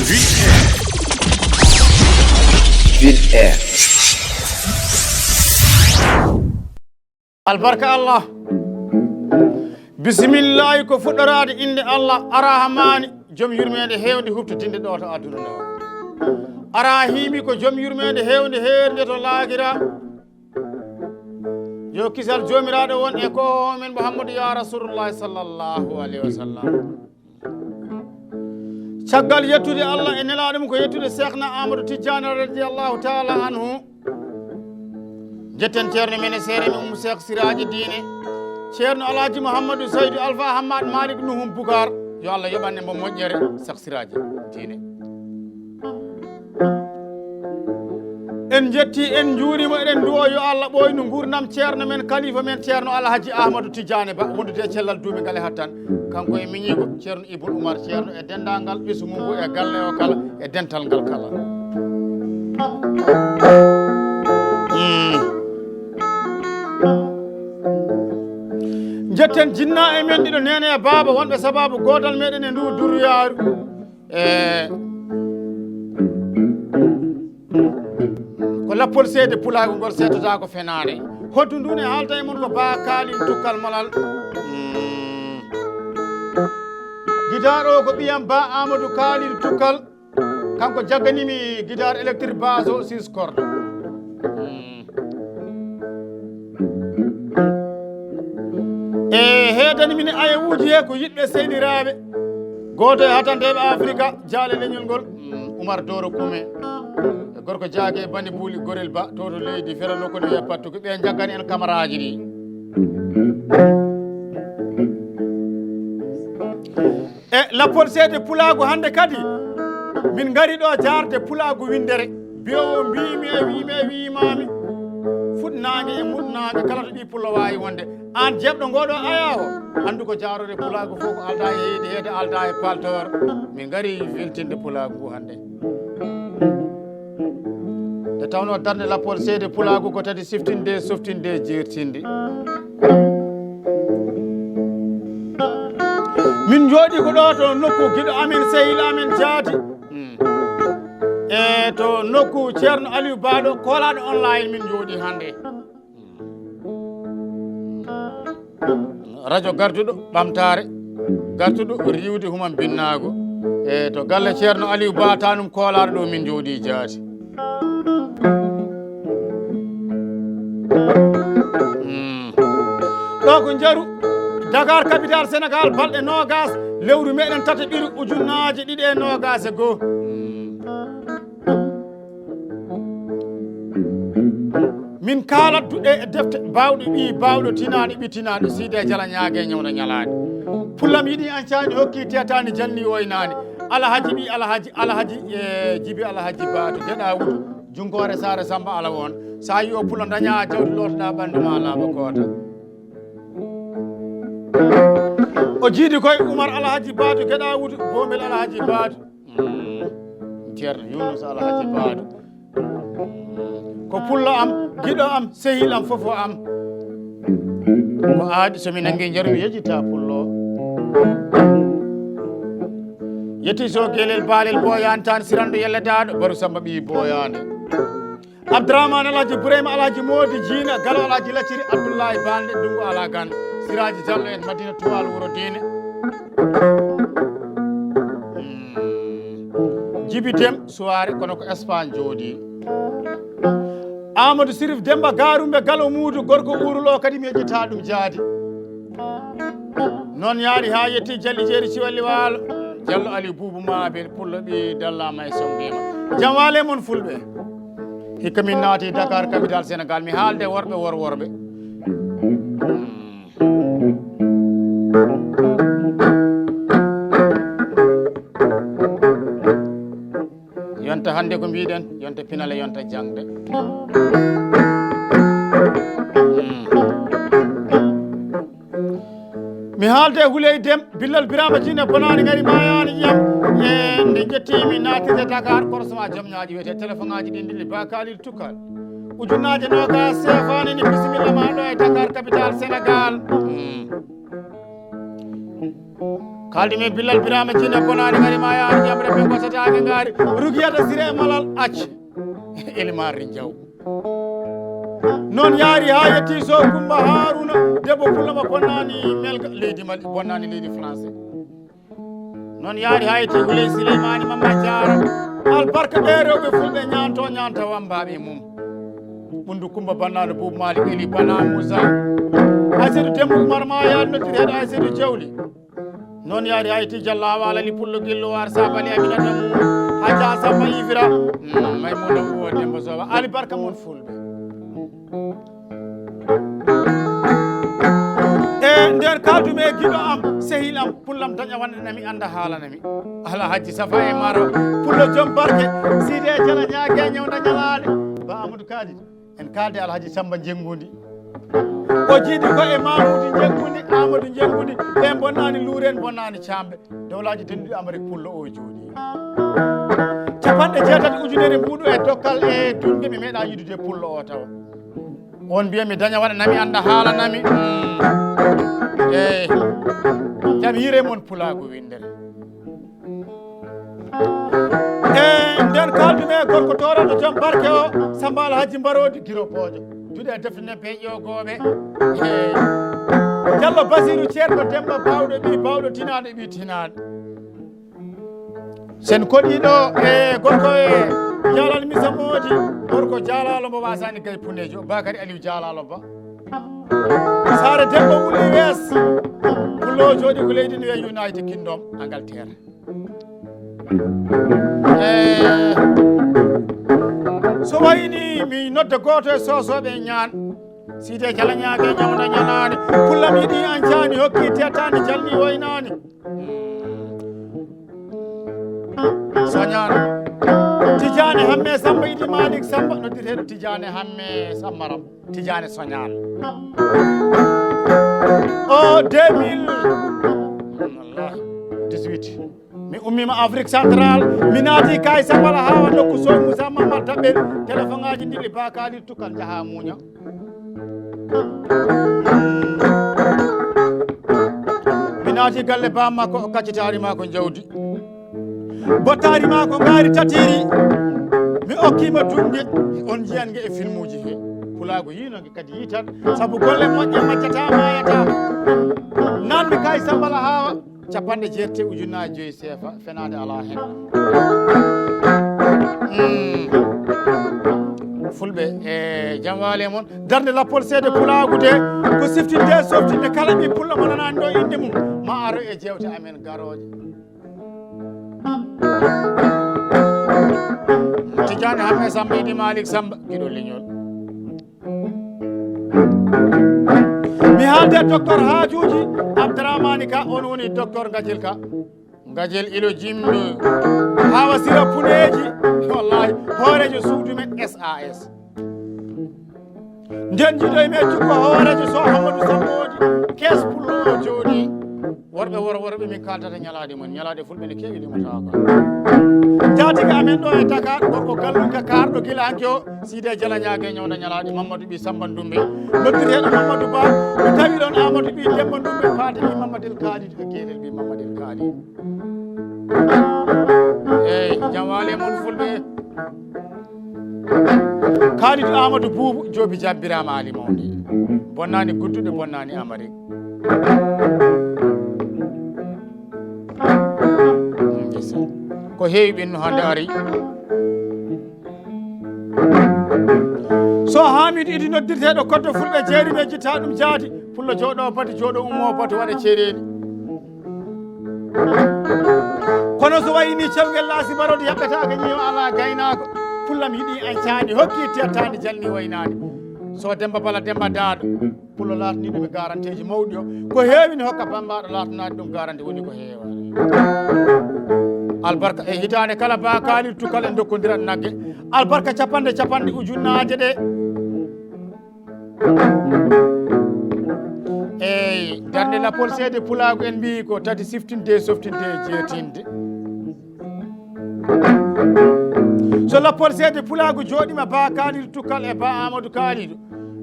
WINNDERE. Albarka Allah. Bismillah ko fuɗɗorade inde Allah arahmani joom yurmede hewde huftitinde ɗo to aduna ɗo. Arahimi ko joom yurmede hewde herde to laagira. Yo kisal jomiraɗo won e ko men Muhammadu ya Rasulullah sallallahu alaihi wasallam. Caggal yettude Allah e nelaɗum ko yettude Cheikhna Amadou Tidiane radiyallahu ta'ala anhu. Jetten ceerno men e seere men Cheikh Siraji Diine ceerno Alhaji Mouhamadou Seydou Alpha Hamad Malik Nuhum Bougar yo Allah yoɓanne mo moƴƴere Cheikh Siraji Diine. En jetti en juurima eɗen duwo yo Allah ɓoynu gurdam ceerno men kalifa men ceerno Alhaji Ahmadou Tidiane Ba wondude e cellal duuɓi ngal e hattan kanko e miñigo ceerno Ibou Oumar ceerno e dendagal ɓisu mum ngu e galle o kala e dental ngal kala. Jetten jinna e men ɗiɗo nene e baaba wonɓe sababu godal meɗen e ndu duruyaru ko Lappol Seede Pulaagu ngol setota ko fenade hoddu ndu ne haalta e mon ko Ba Kalidou Toukal Malal. Guitare o ko ɓiyam Ba Amadou Kalidou Toukal kanko jagganimi guitare électrique basse o 6 cordes. E heedani min ayewuji he ko yiɗɓe seydiraɓe goto e hatanteɓe Afrique jaale leñol ngol Oumar Doro Koumé e gorko jaage e bani buuli gorel Ba to to leydi ferano kono wiye pattu ko ɓe jaggani en camaraji ɗi. E Lappol Seede Pulaagu hande kadi min gari ɗo jarde Pulaagu Windere biyowo mbimi e wimi e wimami fuɗnage e muɗnage kala to ɗi pullo wawi wonde an jebɗo ngoɗo aya o andu ko jarore Pulaagu fof ko alda e heyde heede alda e paltor min gari weltinde Pulaagu ngu hande nde tawno darde Lappol Seede Pulaagu ko tadi softinde jertinde. Min jooɗi ko ɗo to nokku giɗo amen sehil amen jaati e to nokku ceerno Aliou Baɗo kolaɗo online min jooɗi hande. Radio garduɗo ɓamtare garduɗo riwde human binnago e to galle ceerno Aliou Ba tanum kolaɗo ɗo min jooɗi jaati. Ɗo ko jaru Dakar capital Sénégal balɗe nogas lewru meɗen tata ɓiru ujunnaje ɗiɗi e nogas e goho. Min kalat duɗe e defte bawɗo ɓi bawɗo tinaɗo ɓittinaɗo Seede jala ñague ñawna ñalade pullam yiɗi ancani hokki tetani janni woynani Alhaji ɓi Alhaji Jibi Alhaji Bato deɗa wuto jungore Sare Samba ala won sa yi o pulla daña jawdi lotoɗa ɓandu ma laaɓa koota. O jiidi koye Oumar Alhaji Bato geɗa wuto bomel Alhaji Bato ceerno Yunus Alhaji Bato ko pullo am giɗo am sehil am fofo am ko aadi somi nangui jarumi yejita pullo yetti so guelel baalel boyani tan sirando yelledaɗo baru Samba ɓi boyande Abdourahmane Alhaji Bourayma Alhaji Modi Jiina Galo Alhaji Lacciri Abdoullahi Bande Dungu Ala Gane Siraji Diallo en Madina Tuwal Wuro Diine Djibi Dem soirée kono ko Espagne jooɗi. Amadou Sirif Demba Garumbe Galo Muudu gorko urulo kadi mi yejjita ɗum jaadi noon yaari ha yetti Jalli Jeeri Siwalli Waalo Diallo Ali Boubou Mabel pullo ɓi dallama e songdima jam waale mon fulɓe hikka min naati Dakar capital Sénégal mi haalde worɓe worɓe yonta hande ko mbiɗen yonta pinale yonta jangde mi haalde Huley Dem Billal Birama Jine bonani ngari mayani yam e nde jettimi naatide Dakar korosoma jomñaji wiyete téléphone ngaji ɗi dilli Ba Kalidou Toukal ujunnaje nogas sefani ni bisimilla ma ɗo e Dakar capital Sénégal kaldi men Billal Birama Jine bonani ngari mayani yam reɓe wasataake ngaari rugiyata sire malal acce elimari jaw non yaari ha yetti so Kumba Haruna debbo pullama bonnani melga leydi Mali bonnani leydi français non yaari ha yetti Houleye Souleymani Mama Diara albarka ɗe rewɓe fulɓe ñanta wambaɓe mum ɓundu Kumba bannano Boubou Malick Eli Bana Moussa Aïssatou Demba Oumar ma yaade noddireɗo Aïssatou Diawli non yaari ha yetti Diallo Awalali Pullo Guillo War Sabali Aminata Mum Hadja Samba Ifira Maymuna Uwo Demba Sowa albarka mon fulɓe nder kaldume giɗo am sehil am pullam daña wanɗanami anda haalanami ala Hadji Safa e Maro pullo joom barke Seede Jala ñaage ñewda ñalaɗe ba Amadou Kadi en kalde Alhaji Samba Jengundi o jiiɗi ko e Mamoudou Jengundi Amadou Jengundi ɓe bonnani luuren bonnani camɓe dowlaji denduɗi Amérique pullo o jooɗi 60 ujunere mbuɗo e dokkal e dunde mi meeɗa yidude pullo o tawa on mbiya mi daña waɗanami anda haalanami eyi jam yire mon Pulaagu Windere nden kaldume gorko toroɗo joom barke o Samba Alhaji Mbarodi Giro Bojo juuɗe e defte neppe ƴogoɓe Diallo Basirou ceerno Demba bawɗo ɓi bawɗo tinaɗo ɓi tinaɗo sen koɗiɗo e gorko e Jalal Misa Modi gorko Jalalo mo wasani gay punejo Bakary Aliou Jalalo Ba Sare Demba Wuli Wes pullo jooɗi ko leydi no wiye United Kingdom Angleterre so wayni mi nodda goto e sosoɓe ñaan Seede Jala ñaage ñawda ñanani pullam yiɗi an caani hokki tettani jalni waynani soñano Tidiane Hamme Samba Idi Malick Samba noddirteɗo Tidiane Hamme Sammaram Tidiane soñano o 2018 mi ummima Afrique central mi naati kay Sambala hawa nokku Soy Moussa Mamad Daɓɓel téléphone ngaji ɗiɗi ba Kalidou Toukal jaha muña mi naati galle ba makko o kaccitari ma ko jawdi bottari ma ko ngaari tatiri mi okkima dunde on jiyange e film uji he Pulaagu yinoge kadi yitan saabu golle moƴƴe majjata mayata nanmi kay Sambala hawa 90 ujunnaji CFA fenade ala hen fulɓe e jam waale moon darde Lappol Seede Pulaagu de ko siftinde softinde kala ɓi pullo mo nanani ɗo inde mum ma aro e jewte amen garoje Tidiane Hamme Samba Idi Malick Samba guiɗo leñol mi haalde docteur Hajuji Abdourahmani Ka on woni docteur Gadjel Ka Gadjel ilo jimmi hawa sira puneji wallahi hoorejo suudu men SAS nden jiɗo e men jukko hoorejo so Hamadou Sambodi kees pullo o jooɗi worɓe min kaldata ñalade mon ñalade fulɓe ne kewi limotako jatiga amen ɗo e Dakar gorko gallunka karɗo guila hanke o Seede Jala ñaage ñawda ñalade Mamadou ɓi Samba Ndumbe noddirteɗo Mamadou Ba mi tawi ɗon Amadou ɓi Demba Ndumbe faade ɓi Mamadou Kalidou e gueɗel ɓi Mamadou Kalidou eyyi jam waale mon fulɓe Kalidou Amadou Boubou joobi jabbirama ali mawde bonnani gudduɗe bonnani Amérique ko heewi ɓenno hande ari so Hamidou Idi noddirteɗo koddo fulɓe jeeriɓe jitta ɗum jaati pullo jooɗo bati jooɗo ummo bati waɗa ceereni kono so wayni cewgel laasi barode yaɓɓetake ñiiwa ala gaynako pullam yiɗi an caani hokki tettani jalni waynani so Demba Bala Demba Daaɗo pullo latani ɗum e garanteji mawɗi o ko heewi ne hokka bambaɗo latanade ɗum garante woni ko heewa albarka e hitande kala ba Kalidou Toukal en dokkodirat nagge albarka capanɗe ujunnaje ɗe eyyi darde Lappol Seede Pulaagu en mbi ko tati siftinde softinde jeetinde so Lappol Seede Pulaagu jooɗima ba Kalidou Toukal e ba Amadou Kalidou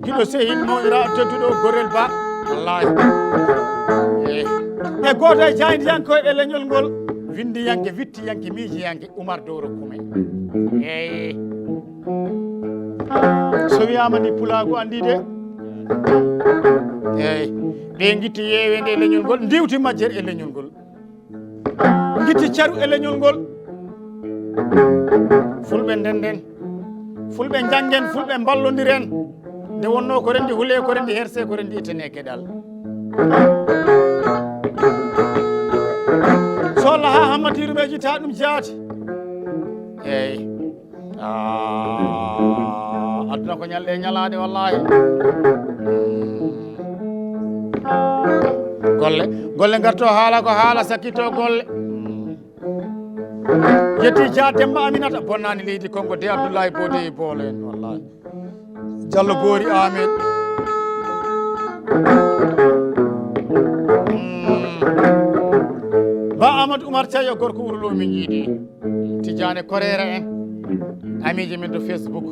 giɗo sehil mawɗira tedduɗo gorel ba wallahi e goto e jaydiyankoyɗe leñol ngol windi yanke witti yanke miiji yanke Oumar Doro Kume eyi so wiyama ni Pulaagu andi de eyi ɓe guitti yewede e leñol ngol ndiwti majjere e leñol ngol guitti caru e leñol ngol fulɓe ndenden fulɓe janggen fulɓe ballodiren nde wonno ko rendi huule ko rendi herse ko rendi itene gueɗal so Allah ha hammadiruɓe jita ɗum jaati eyyi aduna ko ñalɗe ñalade wallahi golle garto haala ko haala sakkito golle yetti Dia Demba Aminata bonnani leydi Kongo de Abdoulaye Bodeye Boolo en wallahi Diallo Boori Amed ba Amadou Oumar Thiayo gorko wurlo min jiidi Tidiane Korera en amiji min to Facebook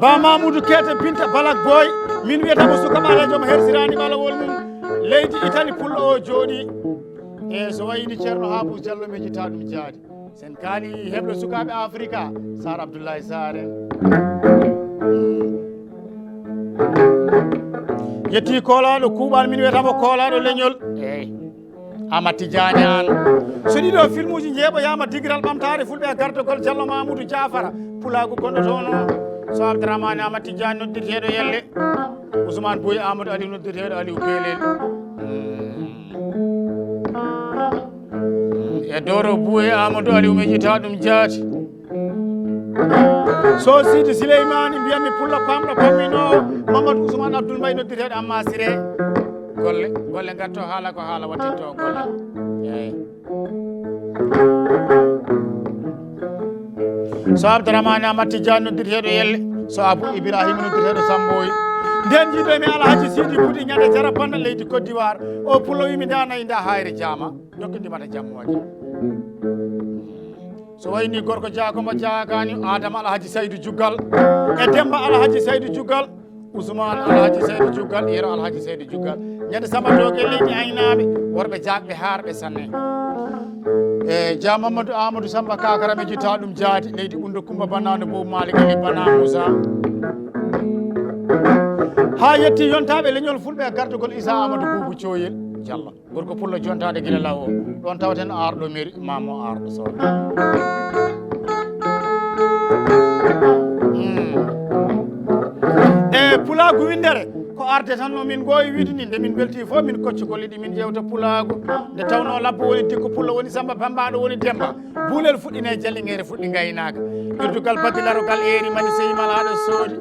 ba Mamoudou Kete Binta Balak Boy min wiyatamo sukaba alaji omo hersirani ɓalawol mum leydi Italie pullo o jooɗi e so wayini ceerno Habou Diallo mi jita ɗum jaadi sen kaali heɓɗo sukaɓe Africa Sar Abdoulaye Sare yetti koolaɗo kuuɓal min wiyatamo koolaɗo leñol eyyi Amadou Tidiane an so ɗiɗo film uji jeeɓoyama digiral ɓamtare fulɓe e gardogol Diallo Mamoudou Diafara Pulaagu gonɗo toon so Abdourahmane Amadou Tidiane noddirteɗo Yelle Ousmane Boye Amadou Aliou noddirteɗo Aliou Belel e Doro Boye Amadou Aliou mi jita ɗum jaati so Sidi Souleymane mbiyami pulla pamɗo pamminowo Mamadou Ousmane Abdoul Mbaye noddirteɗo Amma Siré golle gatto haala ko haala wattitto golle eyyi so Abdourahmane Amadou Tidiane noddirteɗo Yelle so Abou Ibrahima noddirteɗo Samboy nden jiiɗomi Alhaji Sidi Bouti ñande jara banda leydi Côte d'Ivoire o pullo wimi nda nayi nda hayre jaama dokkidimata jammoje so wayni gorko Diakomo Diakani Adama Alhaji Saydou Diouggal e Demba Alhaji Saydou Diouggal Ousmane Alhaji Saydou Diouggal Yero Alhaji Saydou Diouggal ñande Samba Dogue leydi aynaɓe worɓe jagɓe harɓe sanne e Dia Mamadou Amadou Samba Kakara mi jita ɗum jaadi leydi Ɓundo Kumba Bannano Bobo Malik Ali Bana Moussa ha yetti yontaɓe leñol fulɓe e gardogol Issa Amadou Boubou Thioyel Diallo gorko pullo jontade guila law o ɗon tawaten arɗo mairie mamo arɗo sodo e Pulaagu windere ko arde tan no min gowi wiide ni nde min belti fof min kocci golliɗi min jewta Pulaagu nde tawno labbo woni Dikko Pullo woni Samba Pambaɗo woni Demba buulel fuɗɗine jallingere fuɗɗi gaynaka ɓirdugal badilarogal eeri mani seyimal haɗo soodi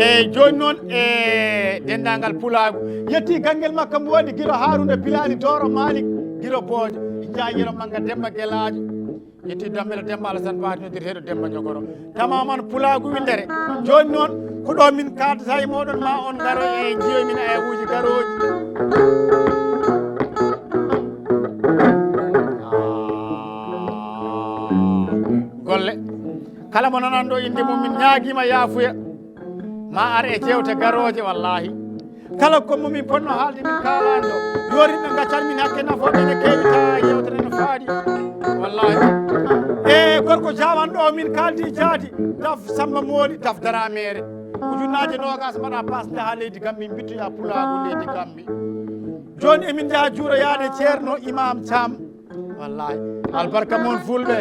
eyyi joni noon e dendagal Pulaagu yetti ganguel makka mbo waɗi guiro Harouna Bilali Doro Malik guiro Bodio jayiro manga Demba Guelajo yetti Dambela Demba Alassane Paty noddirteɗo Demba Ñogoro tamaman Pulaagu windere joni noon ko ɗo min kaldata e moɗon ma on garo e jiyomin e wuji garoji golle kala mo nananɗo inde mum min ñaaguima yaafuya ma ar e jewte garoje wallahi kala ko momin ponno haalde min kalani ɗo yorimɓe gaccan min hakke nafoɓe ne kewi ta yewtere no faaɗi wallahi e gorko jawan ɗo min kaldi jaadi daf Samba Mooli daf Daramere ujunnaje nogas mbaɗa pasde ha leydi Gambi bittoya Pulaagu leydi Gambi joni emin jaaha juuroyade ceerno Imam Thiam wallahi albarka moon fulɓe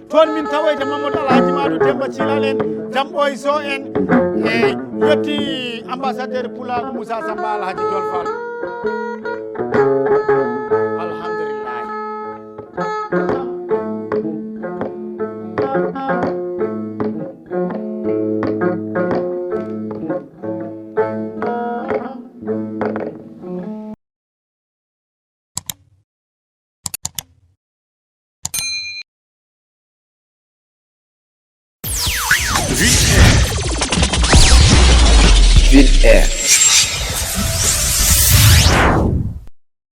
toon min tawoyde Mamadou Alhaji Madou Demba Thilal en Jamɓoy Sow en e yetti ambassadeur Pulaagu Moussa Samba Alhaji Jolfal alhamdulillahi WINNDERE